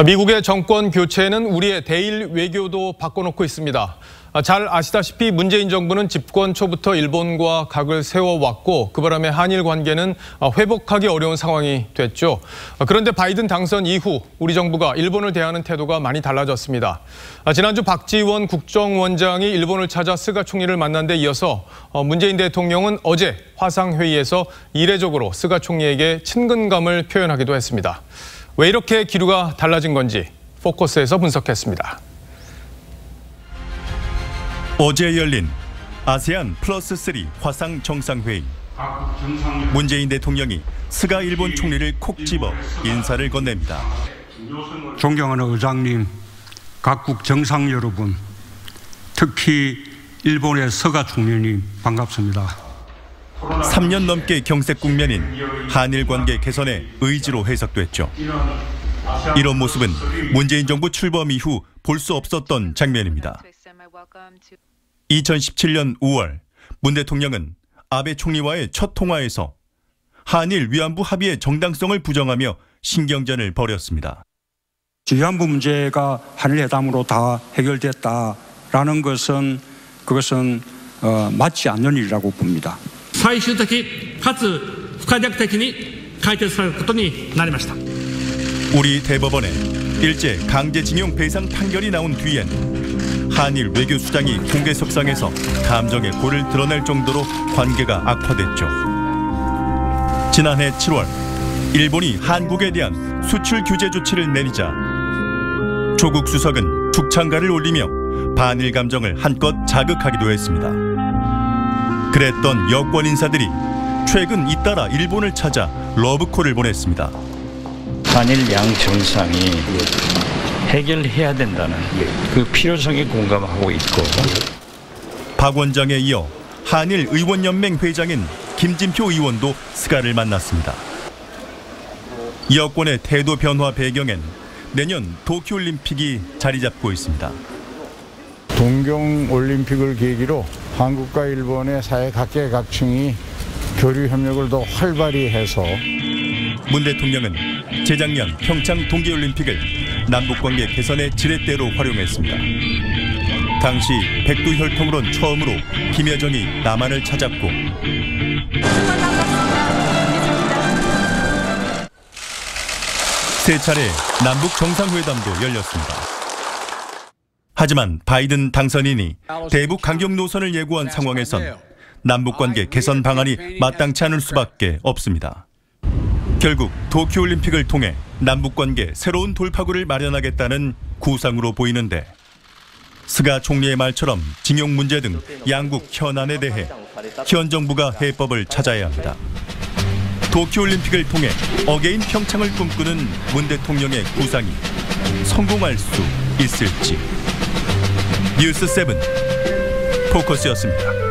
미국의 정권 교체는 우리의 대일 외교도 바꿔놓고 있습니다. 잘 아시다시피 문재인 정부는 집권 초부터 일본과 각을 세워왔고 그 바람에 한일 관계는 회복하기 어려운 상황이 됐죠. 그런데 바이든 당선 이후 우리 정부가 일본을 대하는 태도가 많이 달라졌습니다. 지난주 박지원 국정원장이 일본을 찾아 스가 총리를 만난 데 이어서 문재인 대통령은 어제 화상회의에서 이례적으로 스가 총리에게 친근감을 표현하기도 했습니다. 왜 이렇게 기류가 달라진 건지 포커스에서 분석했습니다. 어제 열린 아세안 플러스3 화상 정상회의. 문재인 대통령이 스가 일본 총리를 콕 집어 인사를 건넵니다. 존경하는 의장님, 각국 정상 여러분, 특히 일본의 스가 총리님 반갑습니다. 3년 넘게 경색 국면인 한일 관계 개선의 의지로 해석됐죠. 이런 모습은 문재인 정부 출범 이후 볼 수 없었던 장면입니다. 2017년 5월 문 대통령은 아베 총리와의 첫 통화에서 한일 위안부 합의의 정당성을 부정하며 신경전을 벌였습니다. 위안부 문제가 한일 회담으로 다 해결됐다라는 것은 그것은 맞지 않는 일이라고 봅니다. 最終的かつ不可逆的に解決されることになりました. 우리 대법원에 일제 강제징용 배상 판결이 나온 뒤엔 한일 외교수장이 공개석상에서 감정의 골을 드러낼 정도로 관계가 악화됐죠. 지난해 7월 일본이 한국에 대한 수출 규제 조치를 내리자 조국 수석은 죽창가를 올리며 반일 감정을 한껏 자극하기도 했습니다. 그랬던 여권 인사들이 최근 잇따라 일본을 찾아 러브콜을 보냈습니다. 한일 양 정상이 해결해야 된다는 그 필요성에 공감하고 있고. 박 원장에 이어 한일 의원연맹 회장인 김진표 의원도 스가를 만났습니다. 여권의 태도 변화 배경엔 내년 도쿄올림픽이 자리 잡고 있습니다. 동경올림픽을 계기로 한국과 일본의 사회 각계각층이 교류 협력을 더 활발히 해서 문 대통령은 재작년 평창 동계올림픽을 남북관계 개선의 지렛대로 활용했습니다. 당시 백두혈통으론 처음으로 김여정이 남한을 찾았고 세 차례 남북 정상회담도 열렸습니다. 하지만 바이든 당선인이 대북 강경 노선을 예고한 상황에선 남북관계 개선 방안이 마땅치 않을 수밖에 없습니다. 결국 도쿄올림픽을 통해 남북관계 새로운 돌파구를 마련하겠다는 구상으로 보이는데 스가 총리의 말처럼 징용 문제 등 양국 현안에 대해 현 정부가 해법을 찾아야 합니다. 도쿄올림픽을 통해 어게인 평창을 꿈꾸는 문 대통령의 구상이 성공할 수 있을지. 뉴스7 포커스였습니다.